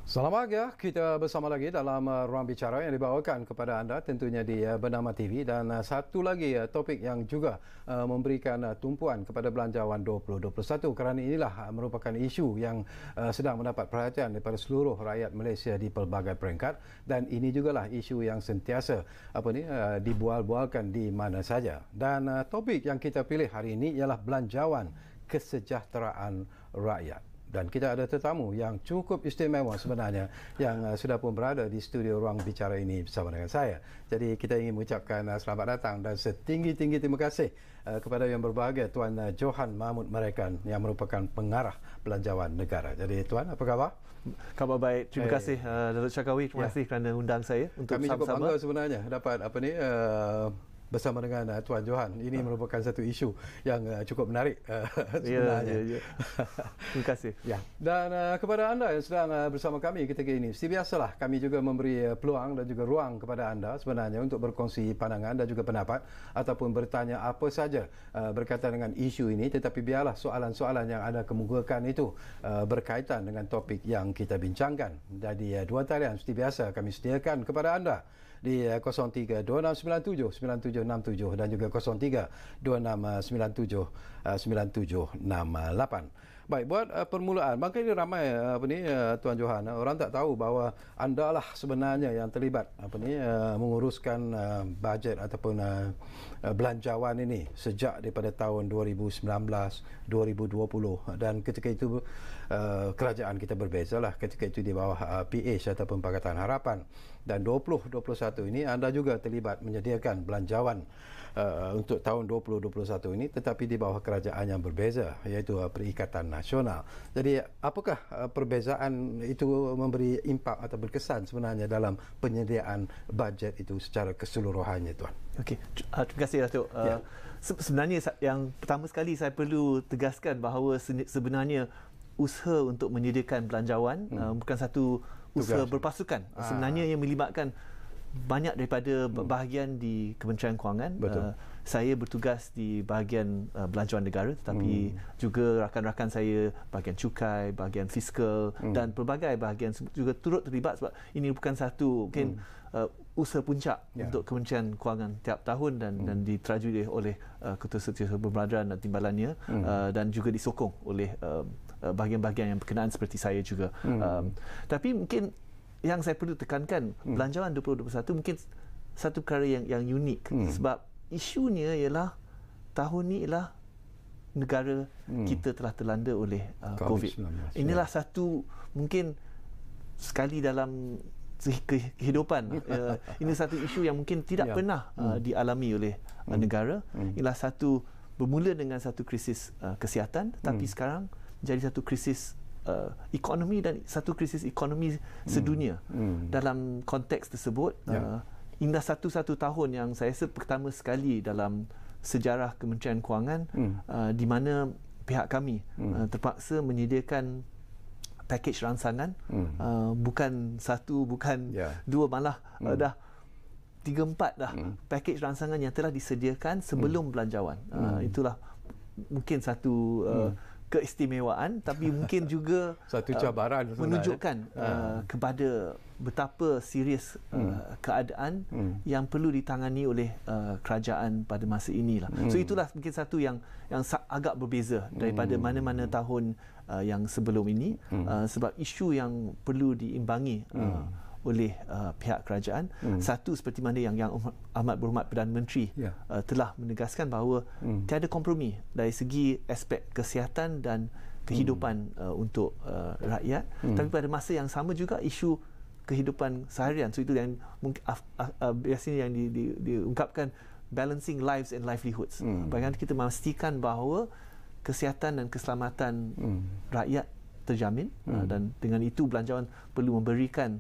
Selamat pagi, kita bersama lagi dalam ruang bicara yang dibawakan kepada anda tentunya di Bernama TV, dan satu lagi topik yang juga memberikan tumpuan kepada Belanjawan 2021 kerana inilah merupakan isu yang sedang mendapat perhatian daripada seluruh rakyat Malaysia di pelbagai peringkat, dan ini jugalah isu yang sentiasa dibual-bualkan di mana saja. Dan topik yang kita pilih hari ini ialah Belanjawan Kesejahteraan Rakyat. Dan kita ada tetamu yang cukup istimewa sebenarnya yang sudah pun berada di studio ruang bicara ini bersama dengan saya. Jadi kita ingin mengucapkan selamat datang dan setinggi-tinggi terima kasih kepada yang berbahagia Tuan Johan Mahmud Marekan yang merupakan pengarah Belanjawan Negara. Jadi Tuan, apa khabar? Khabar baik. Terima kasih Datuk Syarkawi. Terima kasih kerana undang saya untuk kami cukup bangga sebenarnya dapat bersama dengan Tuan Johan. Ini merupakan satu isu yang cukup menarik sebenarnya. Ya. Terima kasih. Ya. Dan kepada anda yang sedang bersama kami ketika ini, seperti biasalah kami juga memberi peluang dan juga ruang kepada anda sebenarnya untuk berkongsi pandangan dan juga pendapat ataupun bertanya apa saja berkaitan dengan isu ini, tetapi biarlah soalan-soalan yang anda kemukakan itu berkaitan dengan topik yang kita bincangkan. Jadi dua talian seperti biasa kami sediakan kepada anda di 03-2697-9767 dan juga 03-2697-9768. Baik, buat permulaan, bangkali ramai Tuan Johan, orang tak tahu bahawa anda lah sebenarnya yang terlibat menguruskan bajet ataupun belanjawan ini sejak daripada tahun 2019, 2020, dan ketika itu kerajaan kita berbezalah. Ketika itu di bawah PH ataupun Pakatan Harapan, dan 2021 ini anda juga terlibat menyediakan belanjawan untuk tahun 2021 ini, tetapi di bawah kerajaan yang berbeza, iaitu Perikatan Nasional. Jadi apakah perbezaan itu memberi impak atau berkesan sebenarnya dalam penyediaan bajet itu secara keseluruhannya, Tuan? Okey, terima kasih Datuk. Sebenarnya yang pertama sekali saya perlu tegaskan bahawa sebenarnya usaha untuk menyediakan belanjawan bukan satu usaha berpasukan. Sebenarnya yang melibatkan banyak daripada bahagian di Kementerian Kewangan. Saya bertugas di bahagian belanjawan negara, tetapi juga rakan-rakan saya bahagian cukai, bahagian fiskal dan pelbagai bahagian juga turut terlibat, sebab ini bukan satu mungkin usaha puncak untuk Kementerian Kewangan tiap tahun dan diterajui oleh Ketua Setiausaha Pembelajaran dan timbalannya, dan juga disokong oleh bahagian-bahagian yang berkenaan seperti saya juga. Tapi mungkin yang saya perlu tekankan, Belanjawan 2021 mungkin satu perkara yang unik, sebab isunya ialah tahun ni ialah negara kita telah terlanda oleh COVID. Inilah satu mungkin sekali dalam kehidupan. Ini satu isu yang mungkin tidak pernah dialami oleh negara. Inilah satu bermula dengan satu krisis kesihatan, tapi sekarang jadi satu krisis ekonomi dan satu krisis ekonomi sedunia. Dalam konteks tersebut, inilah satu-satu tahun yang saya rasa pertama sekali dalam sejarah Kementerian Kewangan di mana pihak kami terpaksa menyediakan pakej rangsangan, bukan satu, bukan dua, malah dah 3-4 dah pakej rangsangan yang telah disediakan sebelum belanjawan. Itulah mungkin satu keistimewaan, tapi mungkin juga satu cabaran menunjukkan kepada betapa serius keadaan yang perlu ditangani oleh kerajaan pada masa inilah. So itulah mungkin satu yang agak berbeza daripada mana-mana tahun yang sebelum ini, sebab isu yang perlu diimbangi oleh pihak kerajaan. Satu, seperti mana yang Amat Berhormat Perdana Menteri telah menegaskan bahawa tiada kompromi dari segi aspek kesihatan dan kehidupan untuk rakyat. Tapi pada masa yang sama juga isu kehidupan seharian. So itu yang biasanya yang diungkapkan balancing lives and livelihoods. Bagaimana kita memastikan bahawa kesihatan dan keselamatan rakyat terjamin, dan dengan itu belanjawan perlu memberikan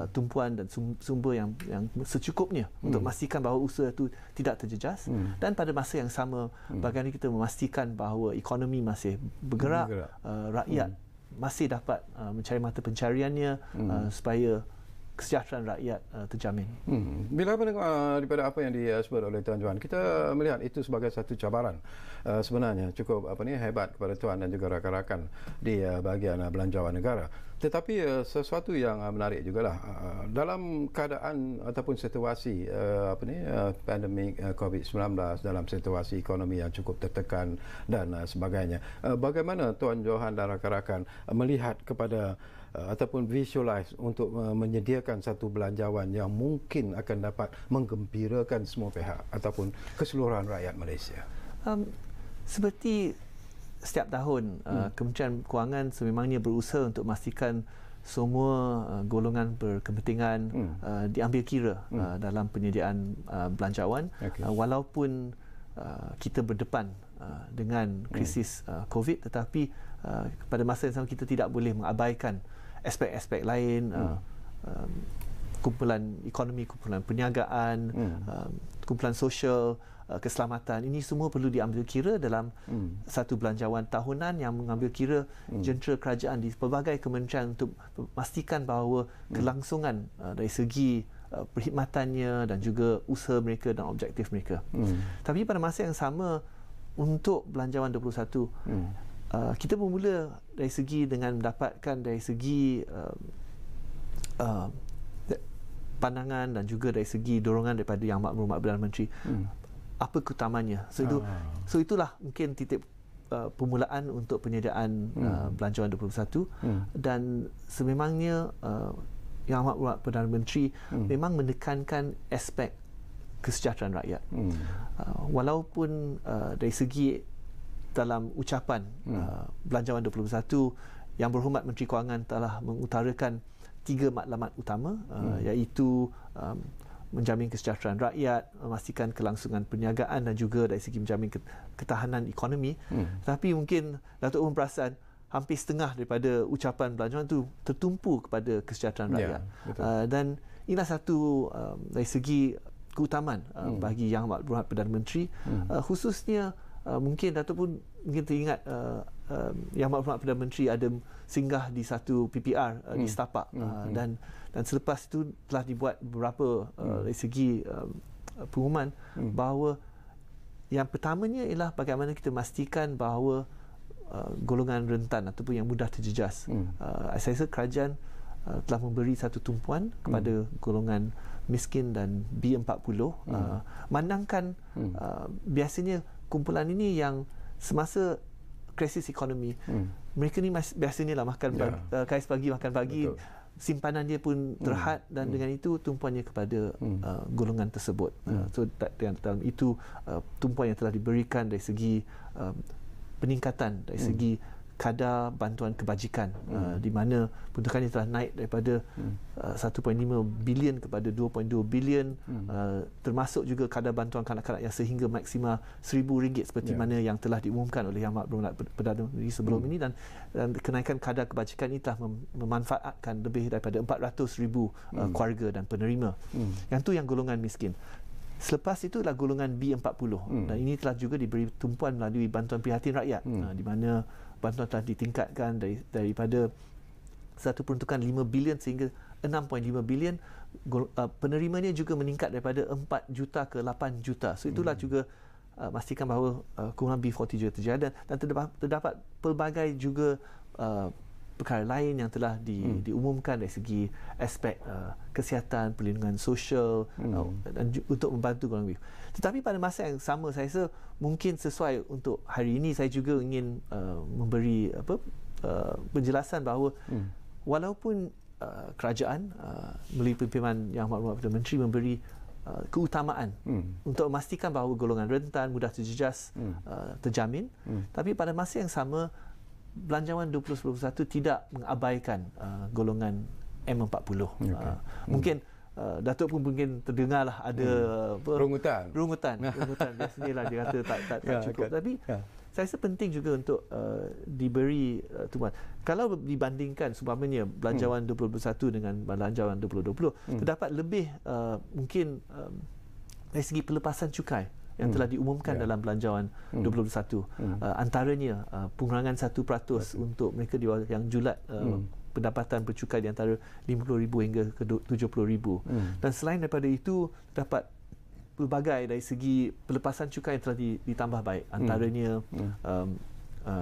tumpuan dan sumber yang secukupnya untuk memastikan bahawa usaha itu tidak terjejas, dan pada masa yang sama bagaimana kita memastikan bahawa ekonomi masih bergerak, rakyat masih dapat mencari mata pencariannya, supaya kesejahteraan rakyat terjamin. Bila mendengar daripada apa yang disebut oleh Tuan Johan, kita melihat itu sebagai satu cabaran sebenarnya cukup hebat kepada Tuan dan juga rakan-rakan di bahagian belanjawan negara. Tetapi sesuatu yang menarik jugalah dalam keadaan ataupun situasi pandemik COVID-19, dalam situasi ekonomi yang cukup tertekan dan sebagainya. Bagaimana Tuan Johan dan rakan-rakan melihat kepada ataupun visualize untuk menyediakan satu belanjawan yang mungkin akan dapat menggembirakan semua pihak ataupun keseluruhan rakyat Malaysia? Seperti setiap tahun, Kementerian Kewangan sememangnya berusaha untuk memastikan semua golongan berkepentingan diambil kira dalam penyediaan belanjawan, walaupun kita berdepan dengan krisis COVID, tetapi pada masa yang sama kita tidak boleh mengabaikan aspek-aspek lain, kumpulan ekonomi, kumpulan perniagaan, kumpulan sosial, keselamatan. Ini semua perlu diambil kira dalam satu belanjawan tahunan yang mengambil kira jentera kerajaan di pelbagai kementerian untuk memastikan bahawa kelangsungan dari segi perkhidmatannya dan juga usaha mereka dan objektif mereka. Tapi pada masa yang sama, untuk belanjawan 21, kita bermula dari segi dengan mendapatkan dari segi pandangan dan juga dari segi dorongan daripada Yang Berhormat Perdana Menteri apa keutamannya. So itulah mungkin titik permulaan untuk penyediaan belanjawan 21 dan sememangnya Yang Berhormat Perdana Menteri memang menekankan aspek kesejahteraan rakyat. Walaupun dari segi dalam ucapan belanjawan 21, Yang Berhormat Menteri Kewangan telah mengutarakan 3 matlamat utama, iaitu menjamin kesejahteraan rakyat, memastikan kelangsungan perniagaan dan juga dari segi menjamin ketahanan ekonomi. Tapi mungkin Datuk pun perasan hampir setengah daripada ucapan belanjawan itu tertumpu kepada kesejahteraan rakyat. Dan inilah satu dari segi keutamaan bagi Yang Berhormat Perdana Menteri, khususnya mungkin Datuk pun mungkin teringat Yang Berhormat Perdana Menteri ada singgah di satu PPR di Setapak, dan selepas itu telah dibuat beberapa dari segi pengumuman bahawa yang pertamanya ialah bagaimana kita memastikan bahawa golongan rentan ataupun yang mudah terjejas. Saya rasa kerajaan telah memberi satu tumpuan kepada golongan miskin dan B40, mandangkan biasanya kumpulan ini yang semasa krisis ekonomi, mereka ni biasanya lah makan kais pagi makan pagi. Betul. Simpanan dia pun terhad dan dengan itu tumpuannya kepada golongan tersebut. So dalam itu tumpuan yang telah diberikan dari segi peningkatan dari segi kadar bantuan kebajikan, di mana peruntukannya telah naik daripada 1.5 bilion kepada 2.2 bilion, termasuk juga kadar bantuan kanak-kanak yang sehingga maksimal RM1,000 seperti mana yang telah diumumkan oleh Yang Berhormat Perdana Menteri sebelum ini, dan kenaikan kadar kebajikan ini telah memanfaatkan lebih daripada 400,000 keluarga dan penerima. Yang tu yang golongan miskin. Selepas itu adalah golongan B40, dan ini telah juga diberi tumpuan melalui bantuan prihatin rakyat, di mana bantuan telah ditingkatkan daripada satu peruntukan 5 bilion sehingga 6.5 bilion. Penerimanya juga meningkat daripada 4 juta ke 8 juta. So itulah juga pastikan bahawa kumpulan B40 juga terjadi, dan terdapat pelbagai juga perkara lain yang telah diumumkan dari segi aspek kesihatan, perlindungan sosial, dan untuk membantu golongan B. Tetapi pada masa yang sama, saya rasa mungkin sesuai untuk hari ini, saya juga ingin memberi penjelasan bahawa walaupun kerajaan melalui pimpinan Yang Berhormat Perdana Menteri memberi keutamaan untuk memastikan bahawa golongan rentan, mudah terjejas terjamin, tapi pada masa yang sama belanjawan 2021 tidak mengabaikan golongan M40. Mungkin Datuk pun mungkin terdengarlah ada rungutan biasanya lah dia kata tak cukup, tapi saya rasa penting juga untuk diberi tumpuan. Kalau dibandingkan seumpamanya belanjawan 2021 dengan belanjawan 2020, terdapat lebih mungkin dari segi pelepasan cukai yang telah diumumkan dalam Belanjawan 2021. Antaranya pengurangan 1% untuk mereka yang julat pendapatan bercukai di antara RM50,000 hingga ke RM70,000. Dan selain daripada itu, dapat pelbagai dari segi pelepasan cukai yang telah ditambah baik. Antaranya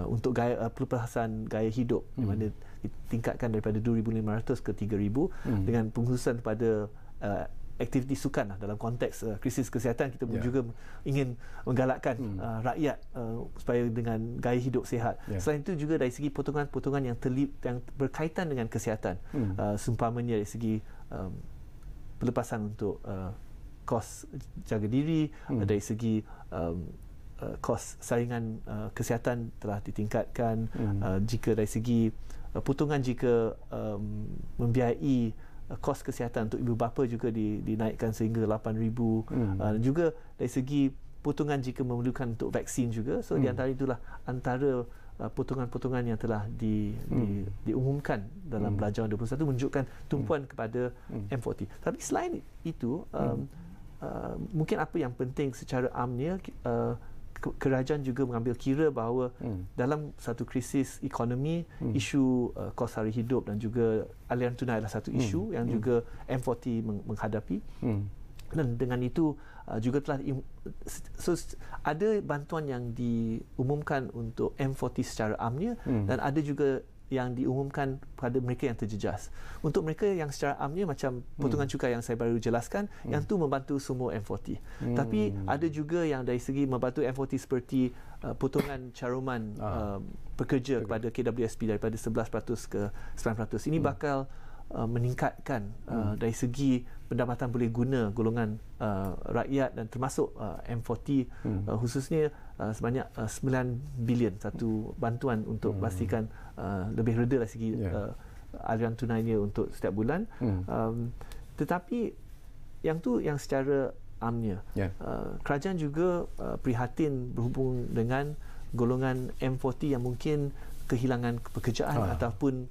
untuk pelepasan gaya hidup, di mana ditingkatkan daripada RM2,500 ke RM3,000 dengan penghususan pada aktiviti sukan dalam konteks krisis kesihatan. Kita juga ingin menggalakkan rakyat supaya dengan gaya hidup sihat. Selain itu juga dari segi potongan-potongan yang berkaitan dengan kesihatan, seumpamanya dari segi pelepasan untuk kos jaga diri, dari segi kos saringan kesihatan telah ditingkatkan. Jika dari segi potongan jika membiayai kos kesihatan untuk ibu bapa juga dinaikkan sehingga RM8,000. Juga dari segi potongan jika memerlukan untuk vaksin juga. So di antara itulah antara potongan-potongan yang telah diumumkan dalam Belanjawan 2021 menunjukkan tumpuan kepada M40. Tapi selain itu, mungkin apa yang penting secara amnya, kerajaan juga mengambil kira bahawa dalam satu krisis ekonomi, isu kos hari hidup dan juga aliran tunai adalah satu isu yang juga M40 menghadapi. Dan dengan itu juga telah ada bantuan yang diumumkan untuk M40 secara amnya, dan ada juga yang diumumkan pada mereka yang terjejas. Untuk mereka yang secara amnya, macam potongan cukai yang saya baru jelaskan, yang tu membantu semua M40. Tapi ada juga yang dari segi membantu M40 seperti potongan caruman pekerja kepada KWSP daripada 11% ke 9%. Ini bakal meningkatkan dari segi pendapatan boleh guna golongan rakyat dan termasuk M40, khususnya sebanyak 9 bilion satu bantuan untuk pastikan lebih reda dari segi aliran tunainya untuk setiap bulan. Tetapi yang tu yang secara amnya. Kerajaan juga prihatin berhubung dengan golongan M40 yang mungkin kehilangan pekerjaan ataupun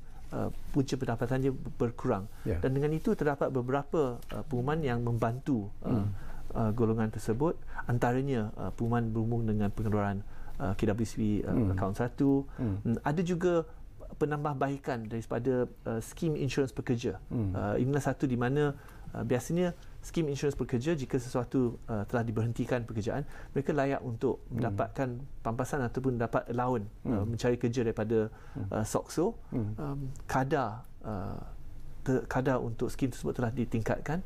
punca pendapatannya berkurang. Dan dengan itu terdapat beberapa pengumuman yang membantu golongan tersebut. Antaranya pengumuman berhubung dengan pengeluaran KWSP akaun 1. Ada juga penambahbaikan daripada skim insurans pekerja. Inilah satu di mana biasanya skim insurans pekerja, jika sesuatu telah diberhentikan pekerjaan, mereka layak untuk mendapatkan pampasan ataupun dapat allowance mencari kerja daripada SOCSO. Kadar untuk skim tersebut telah ditingkatkan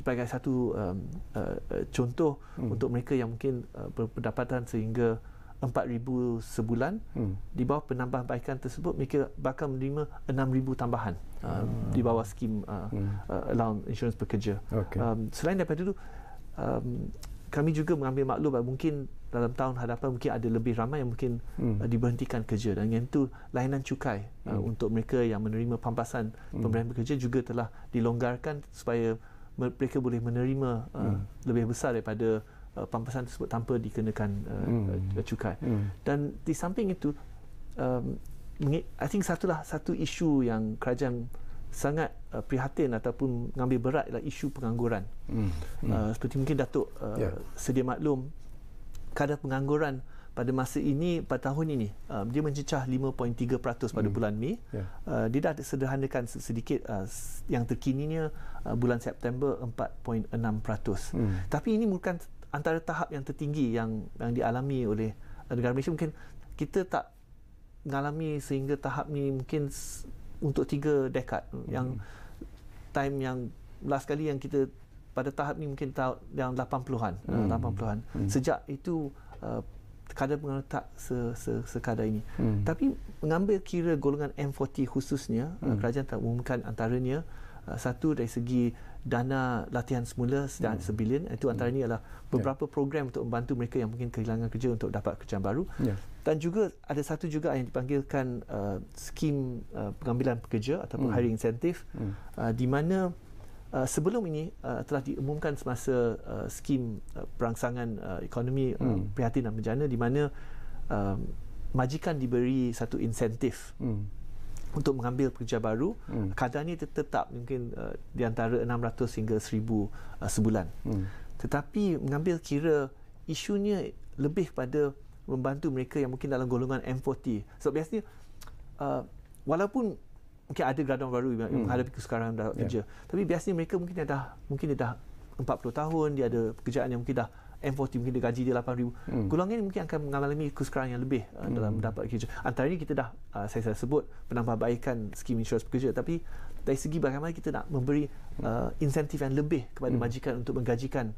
sebagai satu contoh untuk mereka yang mungkin berpendapatan sehingga RM4,000 sebulan. Di bawah penambahbaikan tersebut, mereka bakal menerima RM6,000 tambahan di bawah skim allowance insurans pekerja. Selain daripada itu, kami juga mengambil maklum bahawa mungkin dalam tahun hadapan mungkin ada lebih ramai yang mungkin diberhentikan kerja, dan yang itu layanan cukai untuk mereka yang menerima pampasan pemberian pekerja juga telah dilonggarkan supaya mereka boleh menerima lebih besar daripada pampasan tersebut tanpa dikenakan cukai. Dan di samping itu, I think satu isu yang kerajaan sangat prihatin ataupun mengambil berat adalah isu pengangguran. Seperti mungkin Datuk sedia maklum, kadar pengangguran pada masa ini, pada tahun ini, dia mencecah 5.3% pada bulan Mei. Dia dah sederhanakan sedikit, yang terkininya bulan September 4.6%. Tapi ini bukan antara tahap yang tertinggi yang dialami oleh negara Malaysia. Mungkin kita tak mengalami sehingga tahap ni mungkin untuk 3 dekad. Yang time yang last kali yang kita pada tahap ni mungkin tahun yang 80-an. Sejak itu kadar pengangguran tak sekadar ini. Tapi mengambil kira golongan M40 khususnya, kerajaan telah umumkan antaranya satu dari segi dana latihan semula RM1 bilion. Itu antaranya adalah beberapa program untuk membantu mereka yang mungkin kehilangan kerja untuk dapat kerjaan baru. Dan juga ada satu juga yang dipanggilkan skim pengambilan pekerja ataupun hiring incentive, di mana sebelum ini telah diumumkan semasa skim perangsangan ekonomi prihatin dan bencana, di mana majikan diberi satu insentif untuk mengambil pekerja baru. Kadar ini tetap mungkin di antara 600 hingga 1000 sebulan. tetapi mengambil kira isunya lebih kepada membantu mereka yang mungkin dalam golongan M40. Sebab biasanya walaupun mungkin ada graduan baru yang menghadapi kesukaran dalam kerja, tapi biasanya mereka mungkin dah 40 tahun, dia ada pekerjaan yang mungkin dah M40, mungkin dia gaji dia 8,000. Golongan ini mungkin akan mengalami kesukaran yang lebih dalam mendapat kerja. Antaranya kita dah saya sebut penambahbaikan skim insurans pekerja, tapi dari segi bagaimana kita nak memberi insentif yang lebih kepada majikan untuk menggajikan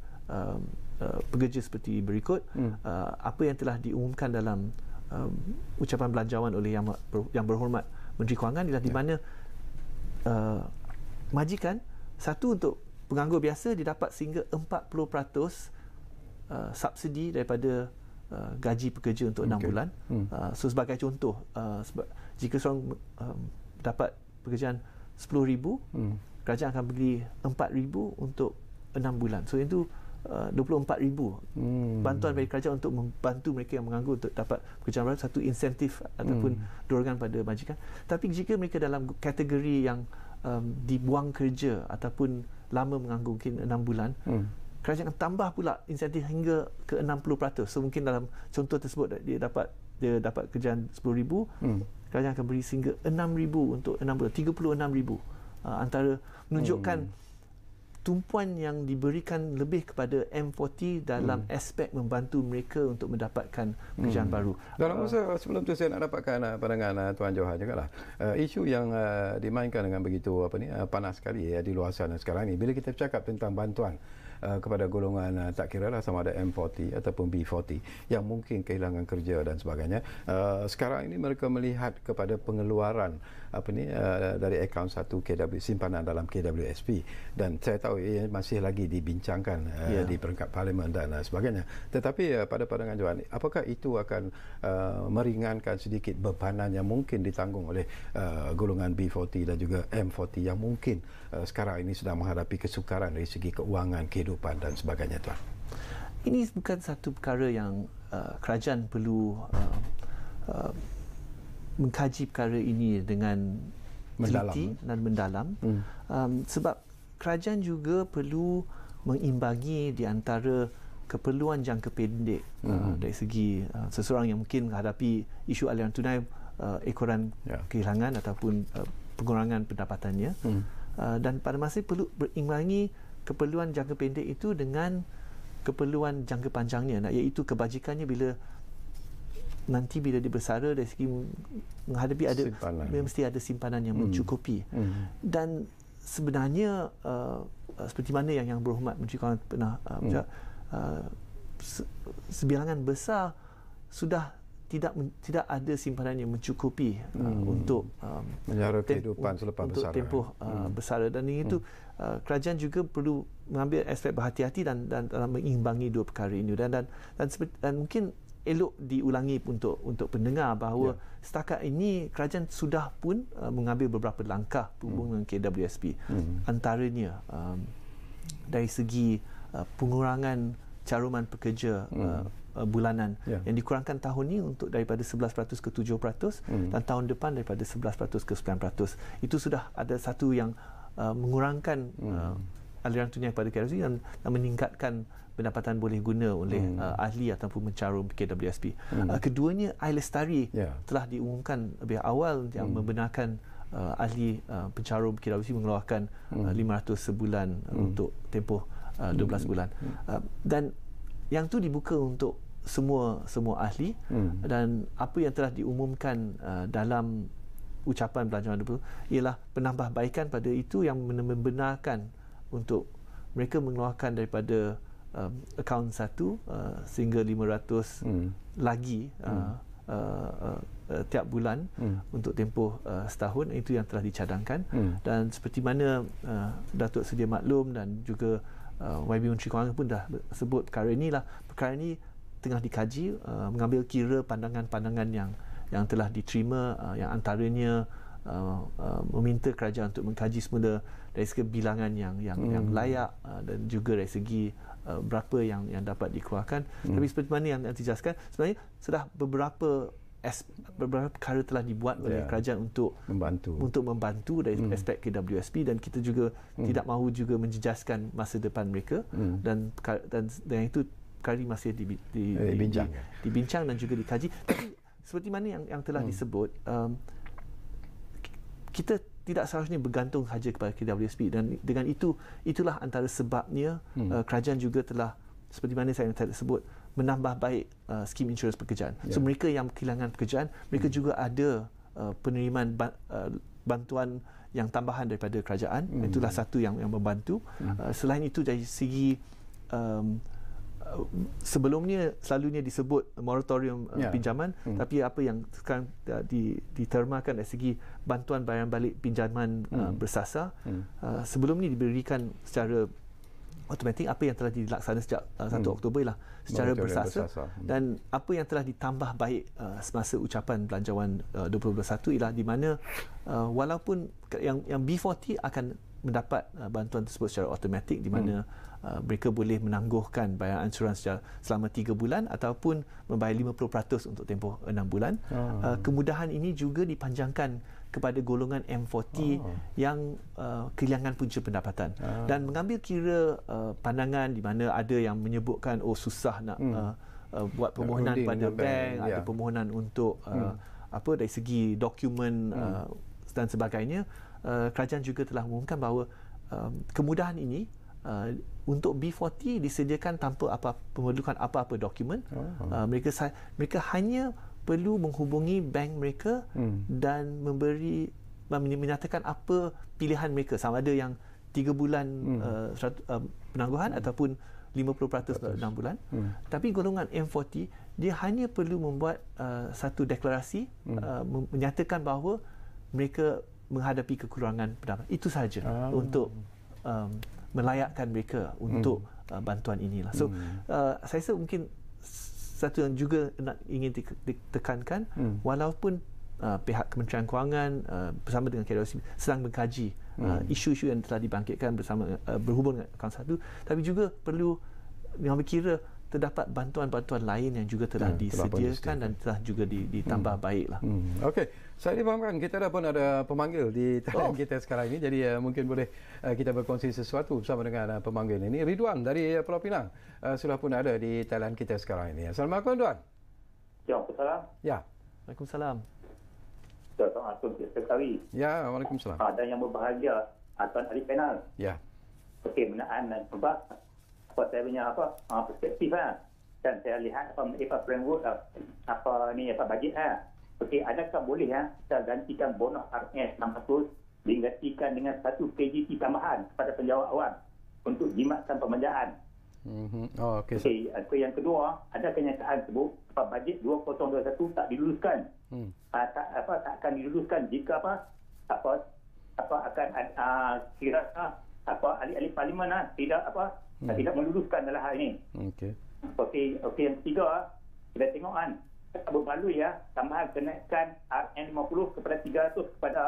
pekerja seperti berikut. Apa yang telah diumumkan dalam ucapan belanjawan oleh yang berhormat Menteri Kewangan ialah di mana majikan satu untuk penganggur biasa didapat sehingga 40% subsidi daripada gaji pekerja untuk 6 bulan. So sebagai contoh, jika seorang dapat pekerjaan 10,000, kerajaan akan beri 4,000 untuk 6 bulan. So itu 24,000 bantuan dari kerajaan untuk membantu mereka yang menganggur untuk dapat pekerjaan baru, satu insentif ataupun dorongan pada majikan. Tapi jika mereka dalam kategori yang dibuang kerja ataupun lama menganggur mungkin 6 bulan, kerajaan akan tambah pula insentif hingga ke 60%. So mungkin dalam contoh tersebut dia dapat kerjaan 10,000, kerajaan akan beri sehingga 6,000 untuk 6 bulan, 36,000. Antara menunjukkan tumpuan yang diberikan lebih kepada M40 dalam aspek membantu mereka untuk mendapatkan pekerjaan baru. Dalam masa sebelum tu saya nak dapatkan pandangan Tuan Johan juga lah. Isu yang dimainkan dengan begitu panas sekali di luar sana sekarang ni, bila kita bercakap tentang bantuan kepada golongan tak kira lah sama ada M40 ataupun B40 yang mungkin kehilangan kerja dan sebagainya. Sekarang ini mereka melihat kepada pengeluaran dari akaun satu simpanan dalam KWSP, dan saya tahu ia masih lagi dibincangkan di peringkat parlimen dan sebagainya. Tetapi pada pandangan Johan, apakah itu akan meringankan sedikit bebanan yang mungkin ditanggung oleh golongan B40 dan juga M40 yang mungkin sekarang ini sedang menghadapi kesukaran dari segi keuangan, kehidupan dan sebagainya, Tuan? Ini bukan satu perkara yang kerajaan perlu mengkaji perkara ini dengan teliti dan mendalam. Sebab kerajaan juga perlu mengimbangi di antara keperluan jangka pendek dari segi seseorang yang mungkin menghadapi isu aliran tunai, ekoran kehilangan ataupun pengurangan pendapatannya. Dan pada masa perlu berimbangi keperluan jangka pendek itu dengan keperluan jangka panjangnya, iaitu kebajikannya bila dia bersara dari segi menghadapi mesti ada simpanan yang mencukupi. Dan sebenarnya seperti mana yang berhormat Menteri Kewangan pernah sebilangan besar sudah tidak ada simpanan yang mencukupi untuk menyara kehidupan selepas untuk bersara. tempoh bersara, dan itu kerajaan juga perlu mengambil aspek berhati-hati dan dalam mengimbangi dua perkara ini, dan mungkin elok diulangi untuk pendengar bahawa setakat ini kerajaan sudah pun mengambil beberapa langkah berhubung dengan KWSP. Antaranya dari segi pengurangan caruman pekerja bulanan yang dikurangkan tahun ini untuk daripada 11% ke 7%, dan tahun depan daripada 11% ke 9%. Itu sudah ada satu yang mengurangkan aliran tunai kepada KWSP dan meningkatkan pendapatan boleh guna oleh ahli ataupun mencarum KWSP. Keduanya, Air Lestari telah diumumkan lebih awal yang membenarkan ahli pencarum KWSP mengeluarkan 500 sebulan untuk tempoh 12 bulan. Dan yang tu dibuka untuk semua ahli, dan apa yang telah diumumkan dalam ucapan belanjawan itu ialah penambahbaikan pada itu yang membenarkan untuk mereka mengeluarkan daripada akaun satu sehingga 500 lagi tiap bulan untuk tempoh setahun. Itu yang telah dicadangkan. Dan seperti mana Datuk Sedia Maklum dan juga YB Menteri Kewangan pun dah sebut perkara inilah, perkara ini tengah dikaji, mengambil kira pandangan-pandangan yang telah diterima, yang antaranya meminta kerajaan untuk mengkaji semula dari segi bilangan yang layak, dan juga dari segi berapa yang dapat dikeluarkan. Tapi seperti mana yang dijelaskan, sebenarnya sudah beberapa beberapa perkara telah dibuat oleh kerajaan untuk membantu dari aspek KWSP, dan kita juga tidak mahu juga menjejaskan masa depan mereka, dan itu kali masih dibincang dan juga dikaji. Tapi seperti mana yang telah disebut, kita tidak seharusnya bergantung sahaja kepada KWSP, dan dengan itulah antara sebabnya kerajaan juga telah, seperti mana saya tadi sebut, menambah baik skim insurans pekerjaan. So mereka yang kehilangan pekerjaan, mereka juga ada penerimaan bantuan yang tambahan daripada kerajaan. Itulah satu yang membantu. Selain itu, dari segi sebelumnya selalunya disebut moratorium pinjaman, tapi apa yang sekarang ditermakan dari segi bantuan bayaran balik pinjaman bersasar, sebelum ni diberikan secara automatik, apa yang telah dilaksanakan sejak 1 Oktober lah secara bersasar, dan apa yang telah ditambah baik semasa ucapan belanjawan 2021 ialah di mana walaupun yang B40 akan mendapat bantuan tersebut secara automatik, di mana mereka boleh menangguhkan bayaran ansuran selama 3 bulan ataupun membayar 50% untuk tempoh 6 bulan. Kemudahan ini juga dipanjangkan kepada golongan M40 yang kehilangan punca pendapatan, dan mengambil kira pandangan di mana ada yang menyebutkan susah nak buat permohonan pada bank, ada permohonan untuk dari segi dokumen dan sebagainya. Kerajaan juga telah mengumumkan bahawa kemudahan ini untuk B40 disediakan tanpa memerlukan apa-apa dokumen. Mereka hanya perlu menghubungi bank mereka dan menyatakan apa pilihan mereka, sama ada yang 3 bulan penangguhan ataupun 50% 6 bulan. Tapi golongan M40 dia hanya perlu membuat satu deklarasi menyatakan bahawa mereka menghadapi kekurangan pendapatan. Itu sahaja untuk melayakkan mereka untuk bantuan inilah. So saya rasa mungkin satu yang juga ingin ditekankan, walaupun pihak Kementerian Kewangan bersama dengan KWSP sedang mengkaji isu-isu yang telah dibangkitkan berhubung dengan akaun 1, tapi juga perlu mengambil kira terdapat bantuan-bantuan lain yang juga telah disediakan dan telah juga ditambah baiklah. Okey, saya difahamkan kita pun ada pemanggil di talian kita sekarang ini, jadi mungkin boleh kita berkongsi sesuatu bersama dengan pemanggil ini. Ridwan dari Pulau Pinang sudah pun ada di talian kita sekarang ini. Assalamualaikum Ridwan. Ya, Waalaikumsalam. Ya. Waalaikumsalam. Assalamualaikum sekali. Ya, Waalaikumsalam. Dan yang berbahagia Tuan Ahli Panel. Ya. Okey, mengenaan saya punya perspektif dan saya lihat framework bajet okey, adakah boleh kita gantikan bonus RS 600 digantikan dengan satu PGT tambahan kepada penjawat awam untuk jimatkan pemanjaan. Okey, yang kedua, ada kenyataan sebut bajet 2021 tak diluluskan. Tak akan diluluskan jika akan kira ahli-ahli parlimen tidak meluluskan dalam hal ini. Okey, yang ketiga, kita tengok berbaloi tambahan kenaikan RN50 kepada 300 kepada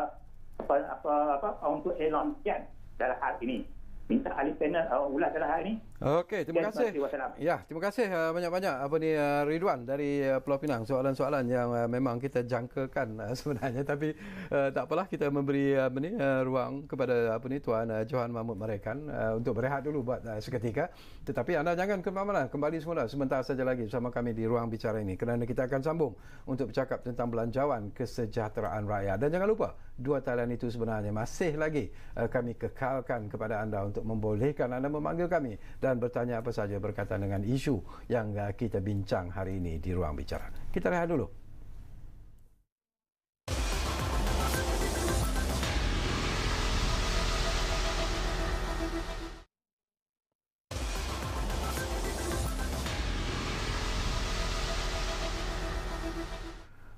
untuk Elon Musk dalam hal ini. Minta ahli panel ulas dalam hal ini. Okey, terima kasih. Ya, terima kasih banyak-banyak Ridwan dari Pulau Pinang. Soalan-soalan yang memang kita jangkakan sebenarnya, tapi tak apalah, kita memberi ruang kepada Tuan Johan Mahmud Marekan untuk berehat dulu buat seketika. Tetapi anda jangan ke mana-mana, kembali semula sebentar saja lagi bersama kami di ruang bicara ini, kerana kita akan sambung untuk bercakap tentang belanjawan kesejahteraan rakyat. Dan jangan lupa, dua talian itu sebenarnya masih lagi kami kekalkan kepada anda untuk membolehkan anda memanggil kami dan bertanya apa saja berkaitan dengan isu yang kita bincang hari ini di ruang bicara. Kita rehat dulu.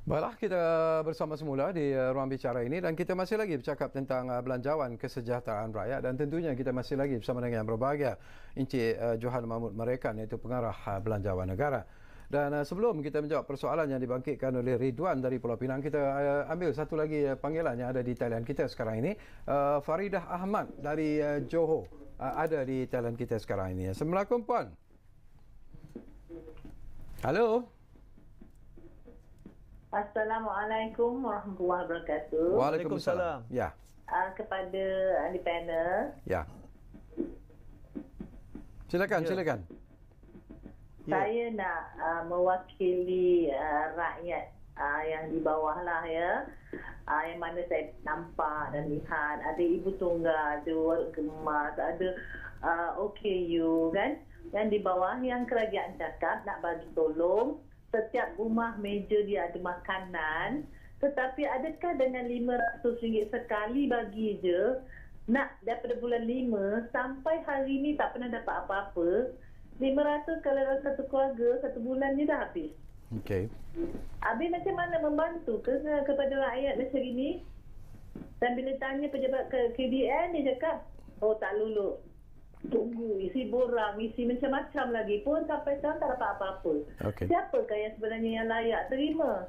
Baiklah, kita bersama semula di ruang bicara ini dan kita masih lagi bercakap tentang belanjawan kesejahteraan rakyat, dan tentunya kita masih lagi bersama dengan yang berbahagia Encik Johan Mahmud Marekan, iaitu pengarah belanjawan negara. Dan sebelum kita menjawab persoalan yang dibangkitkan oleh Ridwan dari Pulau Pinang, kita ambil satu lagi panggilan yang ada di talian kita sekarang ini. Faridah Ahmad dari Johor ada di talian kita sekarang ini. Assalamualaikum Puan. Halo. Assalamualaikum warahmatullahi wabarakatuh. Waalaikumsalam. Ya. Kepada ahli panel. Ya. Silakan. Saya nak mewakili rakyat yang di bawah lah ya. Yang mana saya nampak dan lihat ada ibu tunggal, ada warga kemas, ada OKU kan. Yang di bawah yang kerajaan cakap nak bagi tolong setiap rumah meja dia ada makanan. Tetapi adakah dengan RM500 sekali bagi je, nak daripada bulan 5 sampai hari ni tak pernah dapat apa-apa. 500 kalau dalam satu keluarga, satu bulan ni dah habis. Okey. Habis macam mana membantu kepada rakyat macam ini? Dan bila tanya pejabat KDN, dia cakap, oh tak lulus. Tunggu, isi borang, isi macam-macam lagi pun sampai sekarang tak dapat apa-apa. Okay. Siapakah yang sebenarnya yang layak terima?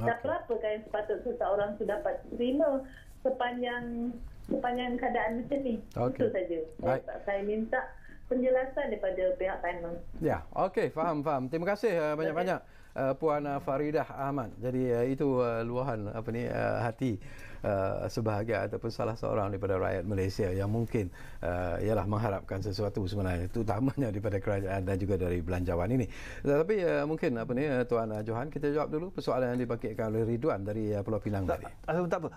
Dan berapakah yang sepatutnya seseorang tu dapat terima sepanjang keadaan macam ni? Okay. Itu saja. Saya minta penjelasan daripada pihak panel. Ya, okey, faham. Terima kasih banyak-banyak Puan Faridah Ahmad. Jadi itu luahan hati sebahagian ataupun salah seorang daripada rakyat Malaysia yang mungkin ialah mengharapkan sesuatu sebenarnya, terutamanya daripada kerajaan dan juga dari belanjawan ini. Tetapi mungkin Tuan Johan, kita jawab dulu persoalan yang dibangkitkan oleh Ridwan dari Pulau Pinang tadi. Tak apa.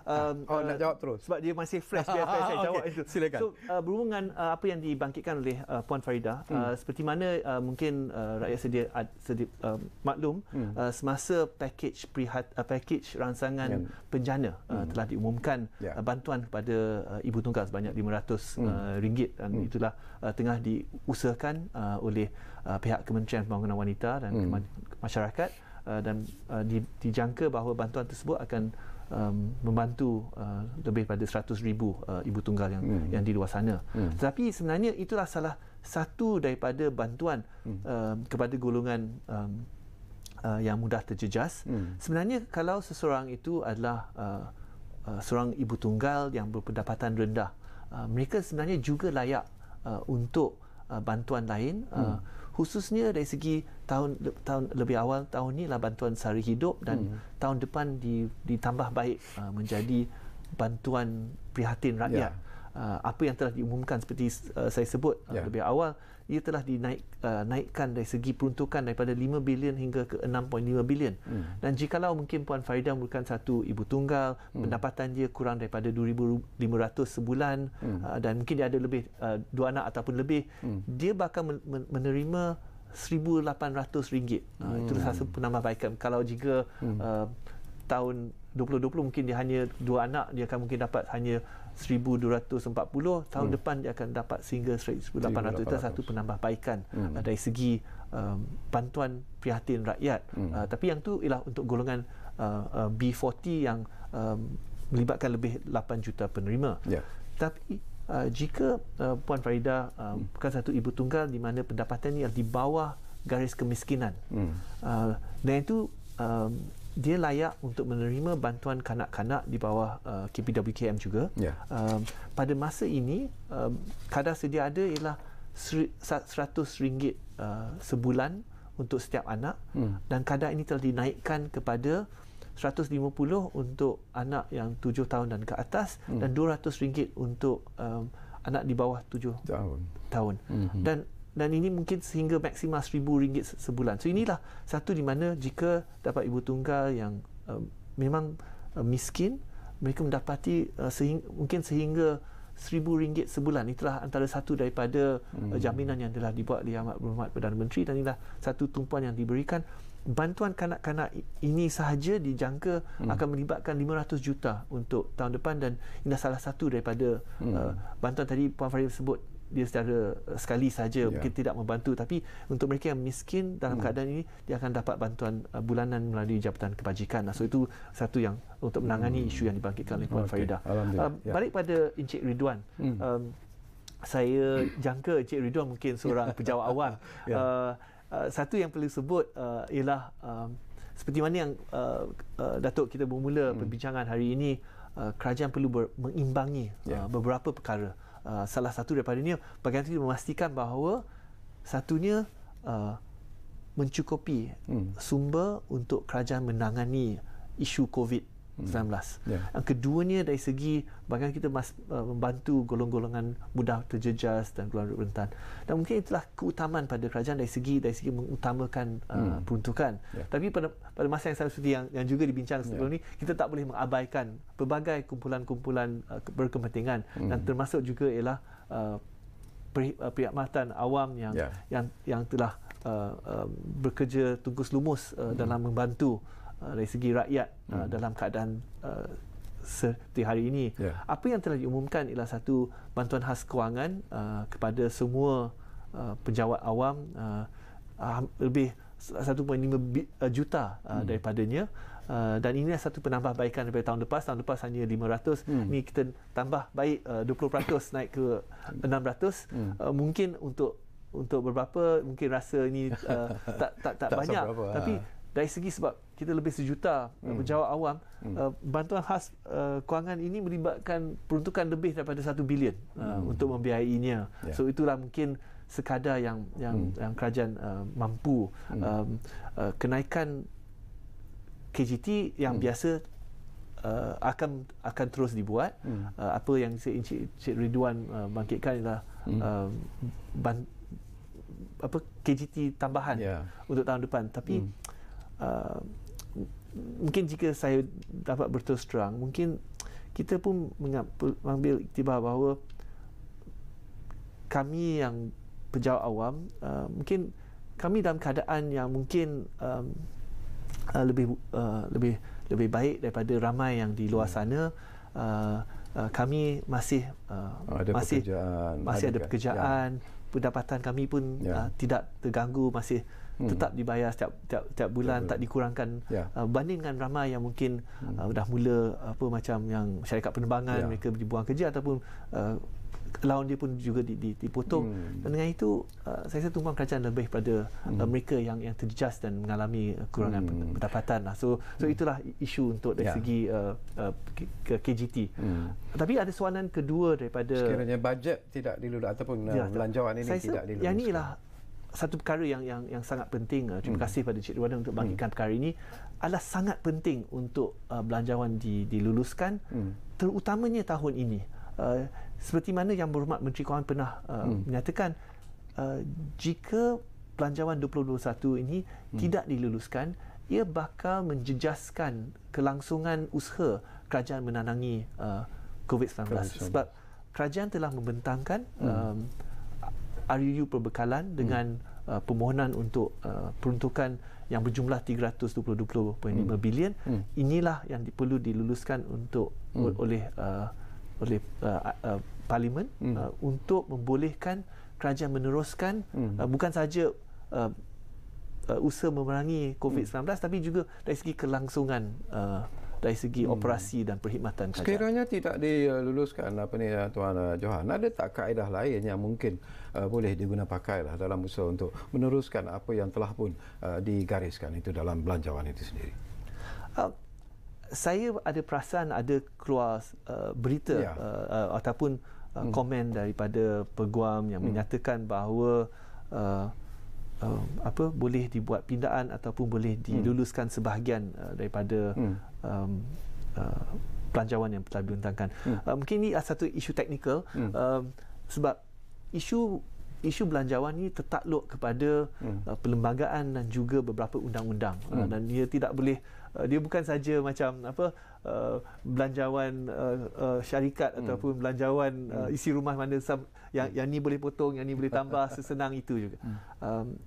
Nak jawab terus sebab dia masih fresh, biar saya jawab itu. Silakan. So berhubungan apa yang dibangkitkan oleh Puan Faridah, seperti mana mungkin rakyat sedia maklum, semasa package rangsangan penjana telah diumumkan bantuan kepada ibu tunggal sebanyak RM500 dan itulah tengah diusahakan oleh pihak Kementerian Pembangunan Wanita dan Masyarakat dan dijangka bahawa bantuan tersebut akan membantu lebih pada 100,000 ibu tunggal yang di luar sana. Tetapi sebenarnya itulah salah satu daripada bantuan kepada golongan yang mudah terjejas. Sebenarnya kalau seseorang itu adalah seorang ibu tunggal yang berpendapatan rendah, mereka sebenarnya juga layak untuk bantuan lain, khususnya dari segi tahun lebih awal tahun ni lah bantuan sara hidup dan tahun depan ditambah baik menjadi bantuan prihatin rakyat. Apa yang telah diumumkan seperti saya sebut lebih awal, ia telah naikkan dari segi peruntukan daripada 5 bilion hingga ke 6.5 bilion. Dan jikalau mungkin Puan Faridah merupakan satu ibu tunggal, pendapatan dia kurang daripada 2,500 sebulan, dan mungkin dia ada lebih 2 anak ataupun lebih, dia bakal menerima RM1,800. Itu satu penambahbaikan. Kalau jika tahun 2020 mungkin dia hanya 2 anak, dia akan mungkin dapat hanya 1,240, tahun depan dia akan dapat sehingga 1,800. Itu satu penambahbaikan dari segi bantuan prihatin rakyat. Tapi yang tu ialah untuk golongan B40 yang melibatkan lebih 8 juta penerima. Tapi jika Puan Faridah bukan satu ibu tunggal di mana pendapatan ini di bawah garis kemiskinan, dan itu dia layak untuk menerima bantuan kanak-kanak di bawah KPWKM juga. Pada masa ini kadar sedia ada ialah RM100 sebulan untuk setiap anak, dan kadar ini telah dinaikkan kepada RM150 untuk anak yang 7 tahun dan ke atas, dan RM200 untuk anak di bawah 7 tahun. Dan ini mungkin sehingga maksimal RM1,000 sebulan. So inilah satu di mana jika dapat ibu tunggal yang memang miskin, mereka mendapati mungkin sehingga RM1,000 sebulan. Itulah antara satu daripada jaminan yang telah dibuat oleh Amat Berhormat Perdana Menteri, dan inilah satu tumpuan yang diberikan. Bantuan kanak-kanak ini sahaja dijangka akan melibatkan 500 juta untuk tahun depan, dan inilah salah satu daripada bantuan tadi Puan Faridah sebut dia secara sekali saja mungkin tidak membantu, tapi untuk mereka yang miskin dalam keadaan ini, dia akan dapat bantuan bulanan melalui Jabatan Kebajikan. So itu satu yang untuk menangani isu yang dibangkitkan oleh Puan Faridah. Balik pada Encik Ridwan, saya jangka Encik Ridwan mungkin seorang pejabat awam. Satu yang perlu sebut ialah seperti mana yang Datuk kita bermula perbincangan hari ini, kerajaan perlu mengimbangi beberapa perkara. Salah satu daripada ini bagaimana kita memastikan bahawa satunya mencukupi sumber untuk kerajaan menangani isu COVID-19. Yang keduanya dari segi bagaimana kita membantu golongan-golongan mudah terjejas dan golongan rentan. Dan mungkin itulah keutamaan pada kerajaan dari segi mengutamakan peruntukan. Tapi pada masa yang sama seperti yang juga dibincang sebelum ni, kita tak boleh mengabaikan pelbagai kumpulan-kumpulan berkepentingan dan termasuk juga ialah perkhidmatan awam yang telah bekerja tungkus lumus dalam membantu dari segi rakyat dalam keadaan seperti hari ini. Apa yang telah diumumkan ialah satu bantuan khas kewangan kepada semua penjawat awam, lebih 1.5 juta daripadanya. Dan ini adalah satu penambahbaikan daripada tahun lepas. Tahun lepas hanya 500. Ini kita tambah baik 20% naik ke 600. Mungkin untuk beberapa mungkin rasa ini tak banyak, tapi dari segi sebab kita lebih 1 juta penjawat awam, bantuan khas kewangan ini melibatkan peruntukan lebih daripada 1 bilion untuk membiayainya. So itulah mungkin sekadar yang kerajaan mampu. Kenaikan KGT yang biasa akan terus dibuat. Apa yang Encik Ridwan bangkitkan ialah KGT tambahan untuk tahun depan. Tapi mungkin jika saya dapat berterus terang, mungkin kita pun mengambil iktibar bahawa kami yang pejabat awam, mungkin kami dalam keadaan yang mungkin lebih baik daripada ramai yang di luar sana. Kami masih ada pekerjaan, pendapatan kami pun tidak terganggu, masih tetap dibayar setiap bulan, tak dikurangkan banding dengan ramai yang mungkin dah mula macam yang syarikat penerbangan, mereka dibuang kerja ataupun allowance dia pun juga dipotong. Dan dengan itu saya rasa tumpuan kerajaan lebih pada mereka yang terjejas dan mengalami kurangan pendapatan. So itulah isu untuk dari segi KGT. Tapi ada soalan kedua daripada sekiranya bajet tidak dilulus ataupun belanjawan ini tidak dilulus. Yang inilah satu perkara yang sangat penting. Terima kasih pada Cik Ridwan untuk bangkitkan perkara ini. Adalah sangat penting untuk belanjawan diluluskan, terutamanya tahun ini. Seperti mana Yang Berhormat Menteri Kewangan pernah menyatakan, jika belanjawan 2021 ini tidak diluluskan, ia bakal menjejaskan kelangsungan usaha kerajaan menangangi COVID-19. Sebab kerajaan telah membentangkan RUU perbekalan dengan permohonan untuk peruntukan yang berjumlah 320.5 bilion. Inilah yang perlu diluluskan oleh Parlimen untuk membolehkan kerajaan meneruskan bukan saja usaha memerangi COVID-19 tapi juga dari segi kelangsungan dari segi operasi dan perkhidmatan kerajaan. Sekiranya tidak diluluskan Tuan Johan, ada tak kaedah lain yang mungkin boleh diguna pakailah dalam usaha untuk meneruskan apa yang telah pun digariskan itu dalam belanjawan itu sendiri? Saya ada perasan ada keluar berita ataupun komen daripada peguam yang menyatakan bahawa boleh dibuat pindaan ataupun boleh diluluskan sebahagian daripada belanjawan yang telah dibentangkan. Mungkin ini satu isu teknikal, sebab isu belanjawan ini tertakluk kepada perlembagaan dan juga beberapa undang-undang, dan dia tidak boleh, dia bukan saja macam belanjawan syarikat ataupun belanjawan isi rumah mana yang ni boleh potong, yang ni boleh tambah, sesenang itu juga.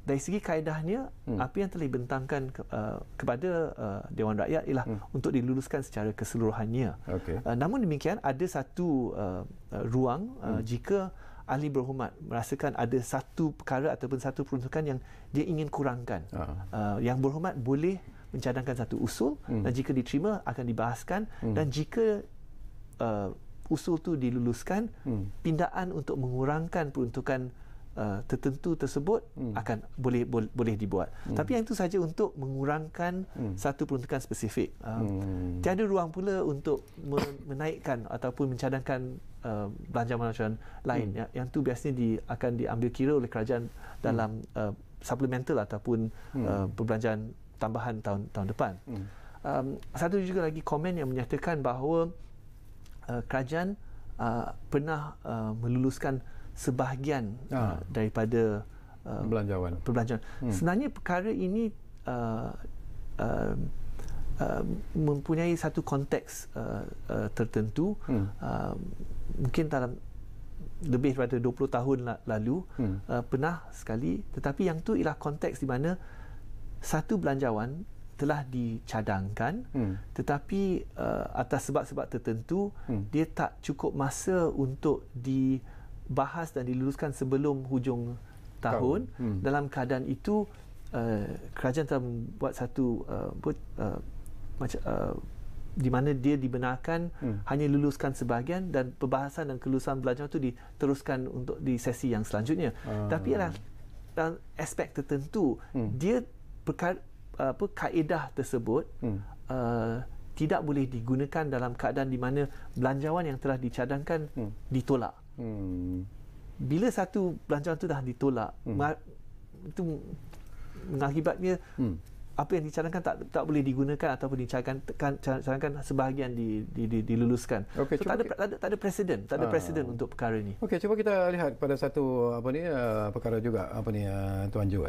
Dari segi kaedahnya, apa yang telah dibentangkan kepada Dewan Rakyat ialah untuk diluluskan secara keseluruhannya. Namun demikian, ada satu ruang jika Ahli Berhormat merasakan ada satu perkara ataupun satu peruntukan yang dia ingin kurangkan, Yang Berhormat boleh mencadangkan satu usul, dan jika diterima akan dibahaskan, dan jika usul itu diluluskan, pindaan untuk mengurangkan peruntukan tertentu tersebut akan boleh dibuat. Tapi yang itu saja untuk mengurangkan satu peruntukan spesifik. Tiada ruang pula untuk menaikkan ataupun mencadangkan belanjawan lain. Yang itu biasanya akan diambil kira oleh kerajaan dalam supplemental ataupun perbelanjaan tambahan tahun depan. satu juga lagi komen yang menyatakan bahawa kerajaan pernah meluluskan sebahagian daripada perbelanjaan. Sebenarnya perkara ini mempunyai satu konteks tertentu. Mungkin dalam lebih daripada 20 tahun lalu pernah sekali, tetapi yang tu ialah konteks di mana satu belanjawan telah dicadangkan, tetapi atas sebab-sebab tertentu dia tak cukup masa untuk dibahas dan diluluskan sebelum hujung tahun. Dalam keadaan itu kerajaan telah membuat satu di mana dia dibenarkan hanya luluskan sebahagian, dan perbahasan dan kelulusan belanjawan itu diteruskan untuk di sesi yang selanjutnya. Tapi dalam aspek tertentu dia kaedah tersebut tidak boleh digunakan dalam keadaan di mana belanjawan yang telah dicadangkan ditolak. Bila satu belanjawan itu dah ditolak, itu mengakibatnya apa yang dicadangkan tak boleh digunakan ataupun dicadangkan sebahagian diluluskan. Okay, so, tak ada presiden untuk perkara ini. Okey, cuba kita lihat pada satu perkara juga Tuan Jo.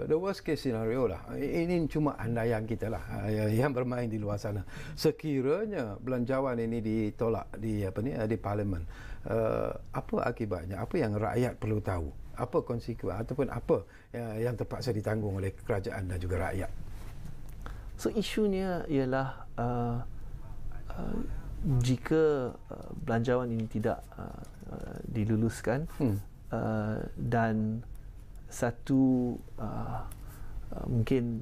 The worst case scenario lah. Ini cuma andaian kita lah yang bermain di luar sana. Sekiranya belanjawan ini ditolak di parlimen, apa akibatnya? Apa yang rakyat perlu tahu? Apa konsekuensi ataupun apa yang terpaksa ditanggung oleh kerajaan dan juga rakyat? So isunya ialah jika belanjawan ini tidak diluluskan dan satu mungkin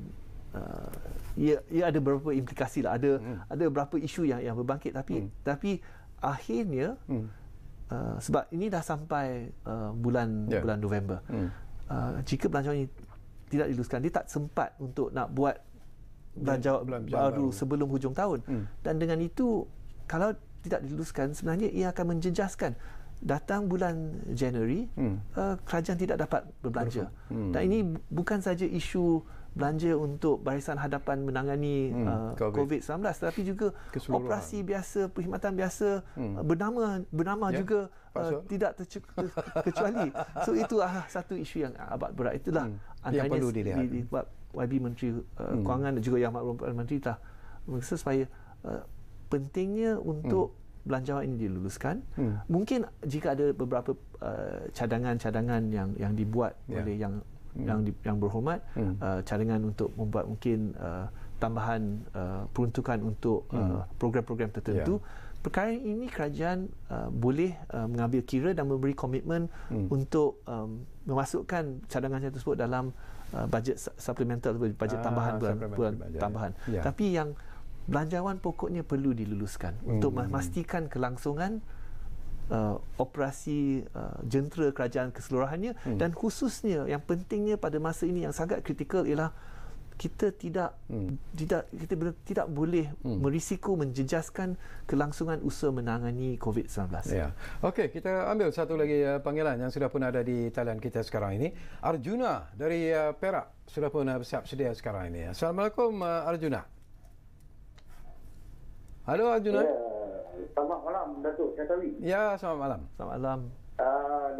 ia ada beberapa implikasi lah, ada beberapa isu yang berbangkit, tapi akhirnya sebab ini dah sampai bulan November. Jika belanjawan ini tidak diluluskan, dia tak sempat untuk nak buat belanjawan baru sebelum hujung tahun. Dan dengan itu, kalau tidak diluluskan, sebenarnya ia akan menjejaskan datang bulan Januari, kerajaan tidak dapat berbelanja. Dan ini bukan saja isu belanja untuk Barisan Hadapan menangani COVID-19, tetapi juga operasi biasa, perkhidmatan biasa bernama juga tidak terkecuali. So itu satu isu yang amat berat. Itulah antaranya dibuat YB Menteri Kewangan dan juga Yang Maklum Perdana Menteri telah mengesah supaya pentingnya untuk belanjawan ini diluluskan. Mungkin jika ada beberapa cadangan-cadangan yang dibuat oleh yang berhormat, cadangan untuk membuat mungkin tambahan peruntukan untuk program-program tertentu. Perkara ini kerajaan boleh mengambil kira dan memberi komitmen untuk memasukkan cadangan tersebut dalam bajet supplemental, bajet tambahan bulan tambahan. Tapi yang belanjawan pokoknya perlu diluluskan untuk memastikan kelangsungan operasi jentera kerajaan keseluruhannya, dan khususnya yang pentingnya pada masa ini yang sangat kritikal ialah kita tidak boleh merisiko menjejaskan kelangsungan usaha menangani COVID-19. Ya. Okey, kita ambil satu lagi panggilan yang sudah pun ada di talian kita sekarang ini. Arjuna dari Perak sudah pun bersiap sedia sekarang ini. Assalamualaikum Arjuna. Halo Arjuna. Ya, selamat malam Datuk Syatawi. Ya, selamat malam. Selamat malam.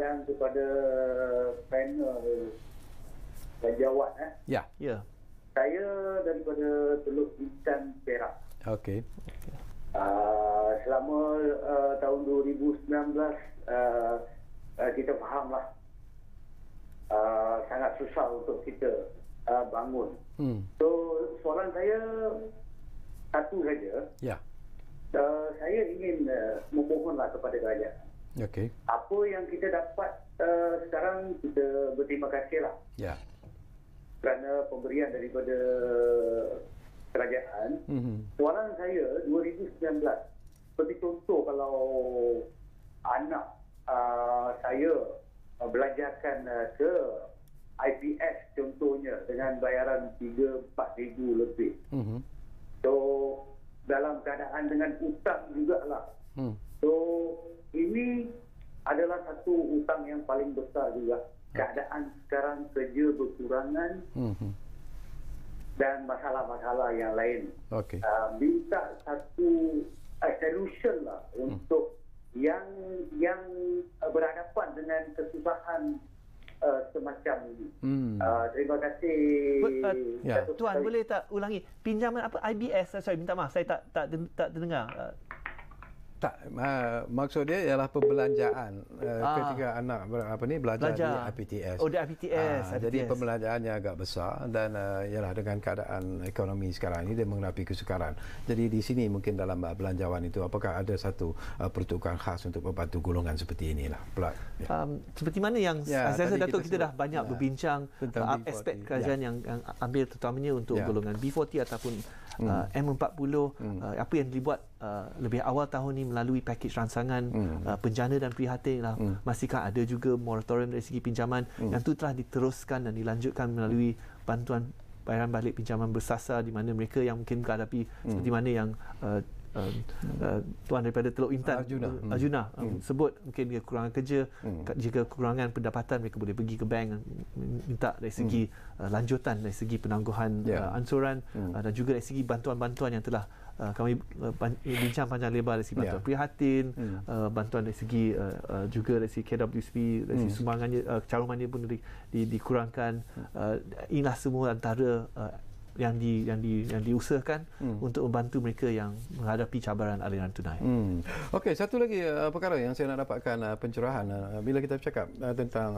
Dan kepada panel sejawat Ya. Saya daripada Teluk Intan, Perak. Okey. Selama tahun 2019 kita fahamlah sangat susah untuk kita bangun. So soalan saya satu saja. Ya. Saya ingin memohonlah kepada kerajaan. Okey. Apa yang kita dapat sekarang, kita berterima kasihlah. Ya. Kerana pemberian daripada kerajaan. Soalan saya 2019, seperti contoh kalau anak saya belanjakan ke IPS contohnya dengan bayaran 3-4 ribu lebih. So dalam keadaan dengan hutang jugalah. So ini adalah satu hutang yang paling besar juga. Keadaan sekarang kerja berkurangan. dan masalah-masalah yang lain. Okey. Minta satu solution lah untuk yang berhadapan dengan kesusahan semacam ini. Terima kasih. Tuan, boleh tak ulangi pinjaman apa IBS? Sorry, minta maaf, saya tak terdengar. Tak, maksud dia ialah perbelanjaan ketika anak belajar di IPTS. Oh, di IPTS. Jadi pembelanjaannya agak besar dan ialah dengan keadaan ekonomi sekarang ini dia menghadapi kesukaran. Jadi di sini mungkin dalam belanjawan itu apakah ada satu peruntukan khas untuk membantu golongan seperti inilah. Seperti mana yang saya rasa Datuk kita dah banyak berbincang tentang aspek kerajaan yang ambil terutamanya untuk golongan B40 ataupun M40 apa yang dibuat lebih awal tahun ini melalui pakej rangsangan penjana dan prihatin lah. Masihkah ada juga moratorium dari segi pinjaman yang tu telah diteruskan dan dilanjutkan melalui bantuan bayaran balik pinjaman bersasar di mana mereka yang mungkin menghadapi seperti mana yang tuan daripada Teluk Intan Arjuna sebut mungkin kekurangan kerja, jika kekurangan pendapatan mereka boleh pergi ke bank minta dari segi lanjutan dari segi penangguhan ansuran dan juga dari segi bantuan-bantuan yang telah kami bincang panjang lebar dari segi bantuan prihatin, bantuan dari segi juga dari segi KWSP, dari segi sumbangannya carumannya pun dikurangkan. Inilah semua antara yang diusahakan untuk membantu mereka yang menghadapi cabaran aliran tunai. Okey, satu lagi perkara yang saya nak dapatkan pencerahan bila kita bercakap tentang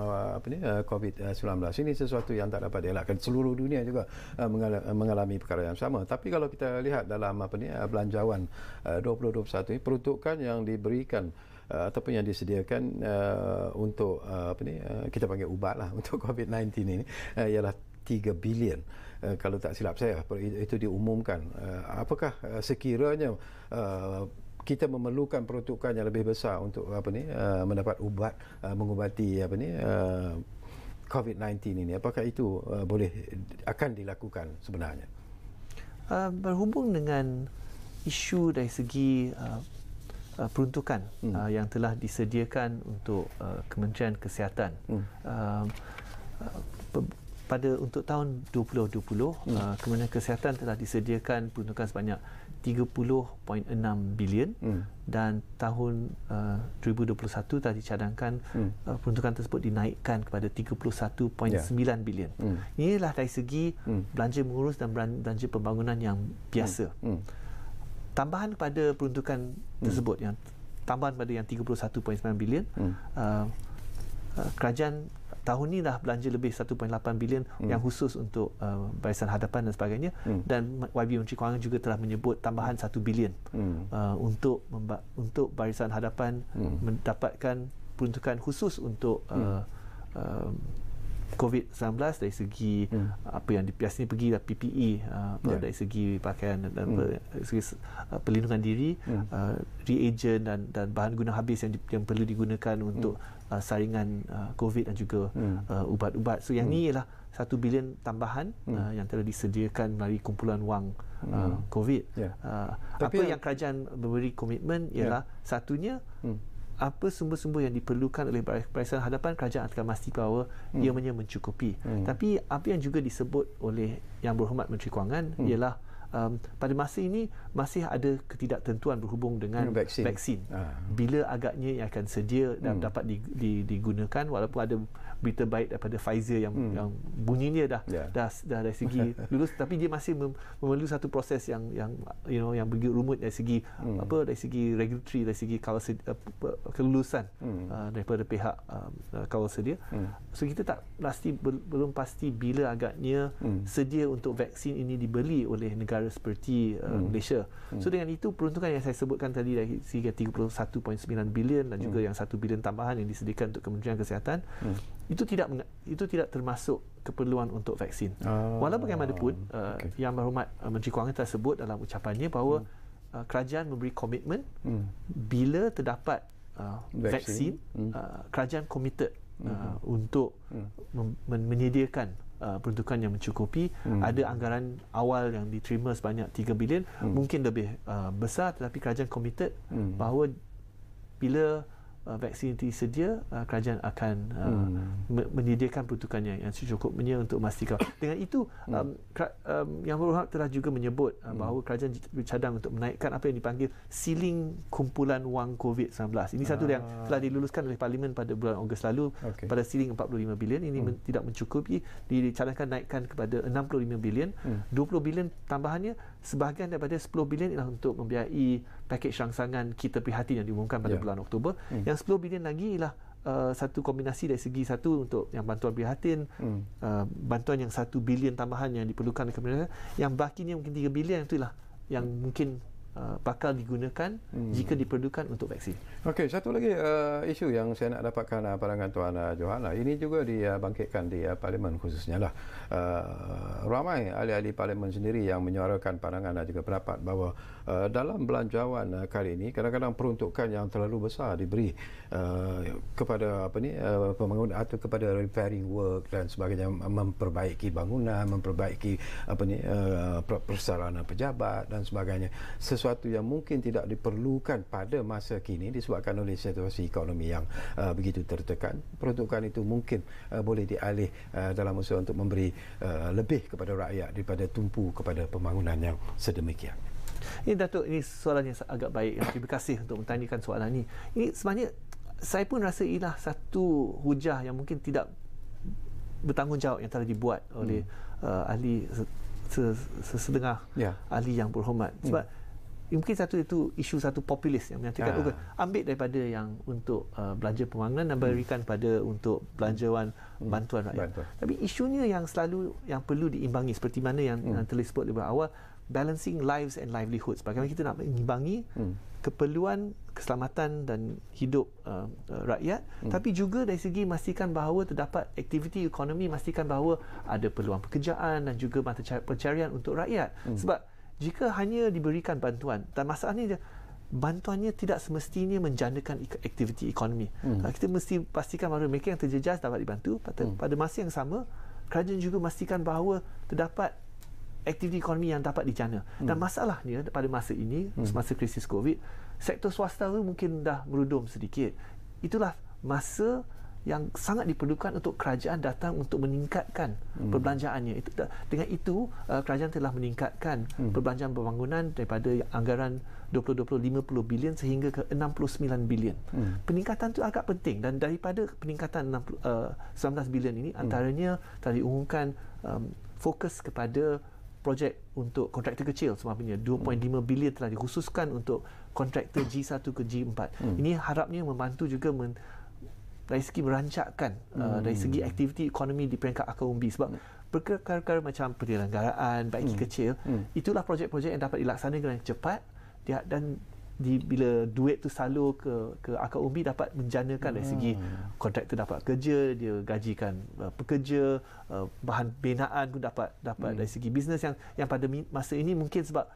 COVID-19 ini sesuatu yang tak dapat dielakkan. Seluruh dunia juga mengalami perkara yang sama. Tapi kalau kita lihat dalam belanjawan 2021 ini peruntukan yang diberikan ataupun yang disediakan untuk kita panggil ubat lah untuk COVID-19 ini ialah 3 bilion. Kalau tak silap saya itu diumumkan. Apakah sekiranya kita memerlukan peruntukan yang lebih besar untuk mendapat ubat mengubati COVID-19 ini, apakah itu akan dilakukan sebenarnya? Berhubung dengan isu dari segi peruntukan yang telah disediakan untuk Kementerian Kesihatan untuk tahun 2020 Kementerian Kesihatan telah disediakan peruntukan sebanyak 30.6 bilion dan tahun 2021 telah dicadangkan peruntukan tersebut dinaikkan kepada 31.9 bilion. Inilah dari segi belanja mengurus dan belanja pembangunan yang biasa. Tambahan kepada peruntukan tersebut yang tambahan pada yang 31.9 bilion, kerajaan tahun ini dah belanja lebih 1.8 bilion yang khusus untuk barisan hadapan dan sebagainya, dan YB Menteri Kewangan juga telah menyebut tambahan 1 bilion untuk barisan hadapan mendapatkan peruntukan khusus untuk COVID-19 dari segi apa yang biasanya pergi PPE dari segi pakaian dan dari segi perlindungan diri, reagent dan bahan guna habis yang perlu digunakan untuk saringan COVID dan juga ubat-ubat. So yang ni ialah 1 bilion tambahan yang telah disediakan melalui kumpulan wang COVID. Apa yang kerajaan memberi komitmen ialah satunya apa sumber-sumber yang diperlukan oleh barisan hadapan, kerajaan akan mesti bahawa ianya mencukupi. Tapi apa yang juga disebut oleh Yang Berhormat Menteri Kewangan ialah pada masa ini masih ada ketidaktentuan berhubung dengan vaksin. Bila agaknya yang akan sedia dan dapat digunakan, walaupun ada berita baik daripada Pfizer yang bunyinya dah dari segi lulus, tapi dia masih memerlukan satu proses yang begitu rumit dari segi dari segi regulatory, dari segi kelulusan daripada pihak kawal sedia. So kita belum pasti bila agaknya sedia untuk vaksin ini dibeli oleh negara seperti Malaysia. So dengan itu peruntukan yang saya sebutkan tadi dari segi 31.9 bilion dan juga yang 1 bilion tambahan yang disediakan untuk Kementerian Kesihatan, itu tidak termasuk keperluan untuk vaksin. Walau bagaimanapun Yang Berhormat Menteri Kewangan telah sebut dalam ucapannya bahawa kerajaan memberi komitmen bila terdapat vaksin, kerajaan komited untuk menyediakan peruntukan yang mencukupi. Ada anggaran awal yang diterima sebanyak 3 bilion, mungkin lebih besar, tetapi kerajaan komited bahawa bila vaksin disedia, kerajaan akan menyediakan peruntukannya yang secukupnya untuk memastikan. Dengan itu, Yang Berhormat telah juga menyebut bahawa kerajaan bercadang untuk menaikkan apa yang dipanggil siling kumpulan wang COVID-19. Ini satu yang telah diluluskan oleh Parlimen pada bulan Ogos lalu pada siling 45 bilion. Ini tidak mencukupi, dicadangkan naikkan kepada 65 bilion. 20 bilion tambahannya, sebahagian daripada 10 bilion ialah untuk membiayai pakej rangsangan Kita Prihatin yang diumumkan pada bulan Oktober. Yang 10 bilion lagi ialah satu kombinasi dari segi satu untuk yang bantuan prihatin, bantuan yang 1 bilion tambahan yang diperlukan kepada yang bakinya mungkin 3 bilion itulah yang mungkin bakal digunakan jika diperlukan untuk vaksin. Okey, satu lagi isu yang saya nak dapatkan pandangan Tuan Johan. Ini juga dibangkitkan di Parlimen khususnya lah. Ramai ahli-ahli Parlimen sendiri yang menyuarakan pandangan dan juga pendapat bahawa dalam belanjawan kali ini kadang-kadang peruntukan yang terlalu besar diberi kepada pembangunan atau kepada repairing work dan sebagainya, memperbaiki bangunan, memperbaiki persarana pejabat dan sebagainya. Sesuatu yang mungkin tidak diperlukan pada masa kini disebabkan oleh situasi ekonomi yang begitu tertekan. Peruntukan itu mungkin boleh dialih dalam usaha untuk memberi lebih kepada rakyat daripada tumpu kepada pembangunan yang sedemikian. Ini Datuk, ini soalan yang agak baik. Terima kasih untuk bertanyakan soalan ini. Ini sebenarnya saya pun rasa inilah satu hujah yang mungkin tidak bertanggungjawab yang telah dibuat oleh ahli sesetengah ahli yang berhormat. Sebab mungkin itu isu satu populis yang menyatakan ambil daripada yang untuk belanja pembangunan dan berikan pada untuk belanjawan bantuan rakyat. Tapi isunya yang selalu yang perlu diimbangi seperti mana yang telah disebut di awal, balancing lives and livelihoods. Bagaimana kita nak mengimbangi keperluan keselamatan dan hidup rakyat, tapi juga dari segi memastikan bahawa terdapat aktiviti ekonomi, memastikan bahawa ada peluang pekerjaan dan juga mata pencarian untuk rakyat. Sebab jika hanya diberikan bantuan, dan masalahnya bantuannya tidak semestinya menjandakan aktiviti ekonomi. Kita mesti pastikan bahawa mereka yang terjejas dapat dibantu. Pada masa yang sama, kerajaan juga memastikan bahawa terdapat aktiviti ekonomi yang dapat dijana. Dan masalahnya pada masa ini, semasa krisis COVID, sektor swasta itu mungkin dah merudum sedikit. Itulah masa yang sangat diperlukan untuk kerajaan datang untuk meningkatkan perbelanjaannya. Dengan itu, kerajaan telah meningkatkan perbelanjaan pembangunan daripada anggaran 2020 50 bilion sehingga ke 69 bilion. Peningkatan itu agak penting, dan daripada peningkatan 19 bilion ini, antaranya telah diumumkan fokus kepada projek untuk kontraktor kecil semampunya. 2.5 bilion telah dikhususkan untuk kontraktor G1 ke G4. Ini harapnya membantu juga dari segi merancangkan dari segi aktiviti ekonomi di peringkat akar umbi. Sebab perkara-perkara macam penyelenggaraan baiki kecil, itulah projek-projek yang dapat dilaksanakan dengan cepat, dan bila duit tu salur ke akar umbi dapat menjanakan dari segi kontraktor dapat kerja, dia gajikan pekerja, bahan binaan pun dapat dari segi bisnes yang pada masa ini mungkin sebab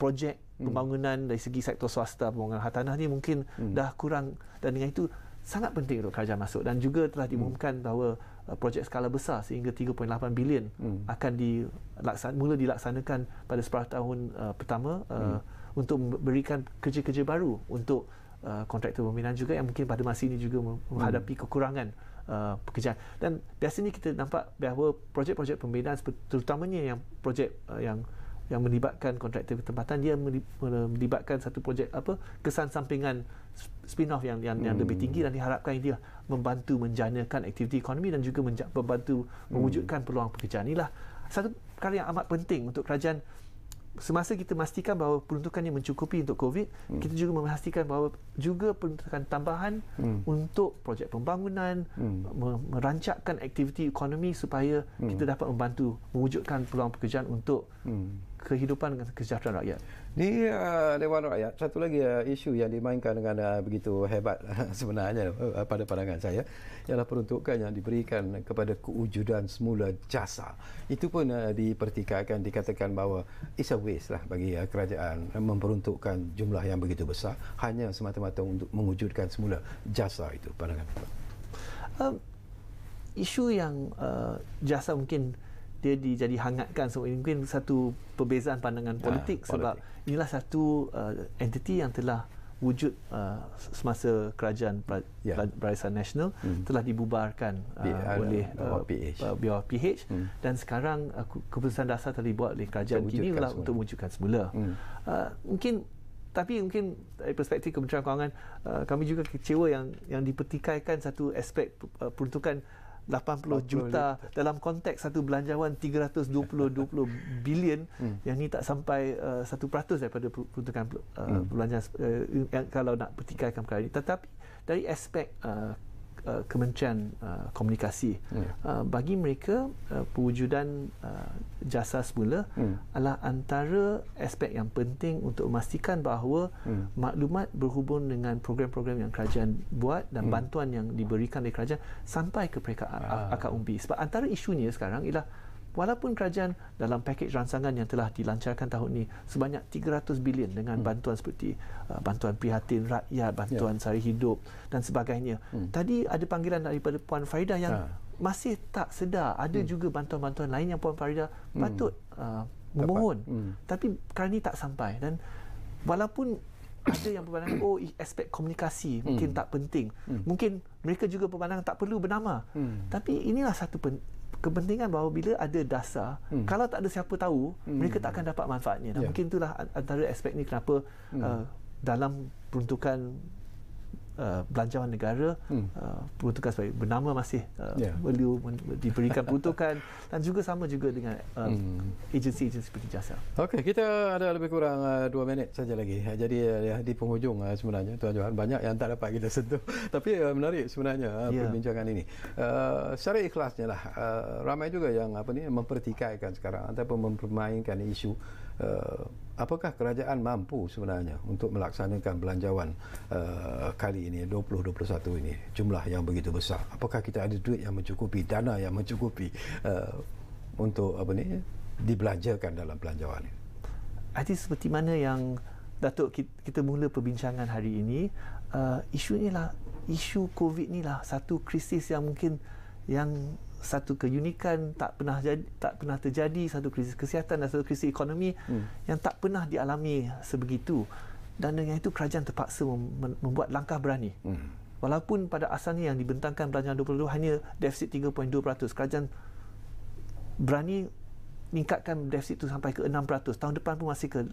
projek pembangunan dari segi sektor swasta, pembangunan hartanah ni mungkin dah kurang, dan dengan itu sangat penting untuk kerajaan masuk. Dan juga telah diumumkan bahawa projek skala besar sehingga 3.8 bilion akan mula dilaksanakan pada separuh tahun pertama untuk memberikan kerja-kerja baru untuk kontraktor pembinaan juga yang mungkin pada masa ini juga menghadapi kekurangan pekerjaan. Dan biasanya kita nampak bahawa projek-projek pembinaan terutamanya yang projek yang melibatkan kontraktor tempatan, dia melibatkan satu projek kesan sampingan spin-off yang lebih tinggi, dan diharapkan dia membantu menjanakan aktiviti ekonomi dan juga membantu mewujudkan peluang pekerjaan. Inilah satu perkara yang amat penting untuk kerajaan. Semasa kita memastikan bahawa peruntukannya mencukupi untuk COVID, kita juga memastikan bahawa juga peruntukan tambahan untuk projek pembangunan, merancangkan aktiviti ekonomi supaya kita dapat membantu mewujudkan peluang pekerjaan untuk kehidupan dan kesejahteraan rakyat. Di Dewan Rakyat, satu lagi isu yang dimainkan dengan begitu hebat sebenarnya pada pandangan saya ialah peruntukan yang diberikan kepada kewujudan semula jasa. Itu pun dipertikaikan, dikatakan bahawa it's a waste lah bagi kerajaan memperuntukkan jumlah yang begitu besar hanya semata-mata untuk mewujudkan semula jasa itu. Pandangan isu yang jasa mungkin dia jadi hangatkan, so mungkin satu perbezaan pandangan politik sebab inilah satu entiti yang telah wujud semasa kerajaan Barisan Nasional telah dibubarkan oleh bawah PH dan sekarang keputusan dasar telah dibuat oleh kerajaan kini adalah untuk mewujudkan semula. Mungkin dari perspektif Kementerian Kewangan, kami juga kecewa yang dipertikaikan satu aspek peruntukan 80 juta dalam konteks satu belanjawan 320 bilion yang ni tak sampai 1% daripada peruntukan belanjaan kalau nak pertikaikan perkara ini. Tetapi dari aspek Kementerian Komunikasi, bagi mereka pewujudan jasa semula adalah antara aspek yang penting untuk memastikan bahawa maklumat berhubung dengan program-program yang kerajaan buat dan bantuan yang diberikan oleh kerajaan sampai ke peringkat akar umbi. Sebab antara isunya sekarang ialah walaupun kerajaan dalam pakej rancangan yang telah dilancarkan tahun ini sebanyak 300 bilion dengan bantuan seperti bantuan prihatin rakyat, bantuan sari hidup dan sebagainya. Tadi ada panggilan daripada Puan Faridah yang masih tak sedar ada juga bantuan-bantuan lain yang Puan Faridah patut memohon. Tapi kerana ini tak sampai, dan walaupun ada yang berpandangan aspek komunikasi mungkin tak penting, mungkin mereka juga berpandangan tak perlu bernama, tapi inilah satu kepentingan bahawa bila ada dasar, kalau tak ada siapa tahu, mereka tak akan dapat manfaatnya. Dan mungkin itulah antara aspek ni kenapa dalam peruntukan belanjawan negara, peruntukan sebagai bernama masih perlu diberikan peruntukan, dan juga sama juga dengan agensi-agensi seperti jasa. Okey, kita ada lebih kurang 2 minit saja lagi. Jadi di penghujung sebenarnya Tuan Johan, banyak yang tak dapat kita sentuh. Tapi menarik sebenarnya perbincangan ini. Secara ikhlasnya lah, ramai juga yang mempertikaikan sekarang ataupun mempermainkan isu apakah kerajaan mampu sebenarnya untuk melaksanakan belanjawan kali ini 2021 ini, jumlah yang begitu besar. Apakah kita ada duit yang mencukupi, dana yang mencukupi untuk dibelanjakan dalam belanjawan ini? Jadi seperti mana yang Datuk kita mula perbincangan hari ini, isu inilah, isu COVID inilah satu krisis yang mungkin satu keunikan tak pernah terjadi, satu krisis kesihatan dan satu krisis ekonomi yang tak pernah dialami sebegitu. Dan dengan itu kerajaan terpaksa membuat langkah berani. Walaupun pada asalnya yang dibentangkan belanjawan 2022 hanya defisit 3.2%, kerajaan berani meningkatkan defisit itu sampai ke 6%. Tahun depan pun masih ke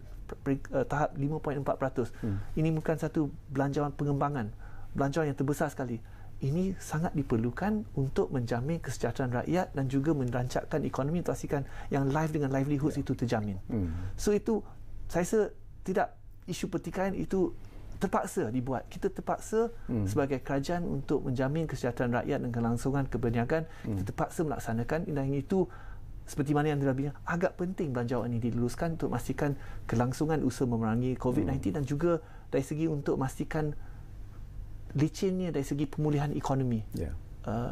tahap 5.4%. Ini bukan satu belanjawan pengembangan, belanjawan yang terbesar sekali. Ini sangat diperlukan untuk menjamin kesejahteraan rakyat dan juga merancangkan ekonomi, pastikan yang live dengan livelihoods itu terjamin. So itu saya rasa tidak, isu pertikaian itu terpaksa dibuat. Kita terpaksa sebagai kerajaan untuk menjamin kesejahteraan rakyat dan kelangsungan keberniagaan, kita terpaksa melaksanakan, dan itu seperti mana yang dilabinya, agak penting belanjawan ini diluluskan untuk memastikan kelangsungan usaha memerangi COVID-19 dan juga dari segi untuk memastikan licinnya dari segi pemulihan ekonomi,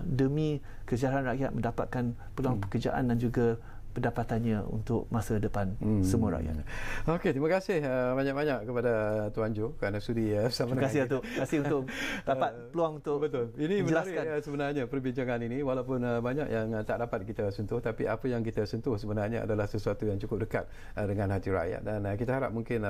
demi kesejahteraan rakyat mendapatkan peluang pekerjaan dan juga pendapatannya untuk masa depan semua rakyat. Okey, terima kasih banyak-banyak kepada Tuan Jo kerana sudi bersama. Terima kasih Datuk. Terima kasih untuk dapat peluang untuk Ini menarik sebenarnya perbincangan ini, walaupun banyak yang tak dapat kita sentuh, tapi apa yang kita sentuh sebenarnya adalah sesuatu yang cukup dekat dengan hati rakyat, dan kita harap mungkin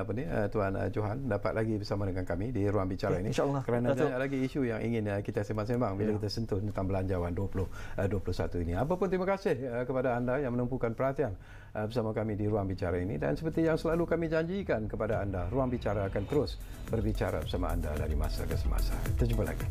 Tuan Johan dapat lagi bersama dengan kami di ruang bicara ini, kerana banyak lagi isu yang ingin kita sembang-sembang bila kita sentuh tentang belanjawan 2021 ini. Apapun, terima kasih kepada anda yang menumpukan perhatian bersama kami di ruang bicara ini, dan seperti yang selalu kami janjikan kepada anda, ruang bicara akan terus berbicara bersama anda dari masa ke semasa. Kita jumpa lagi.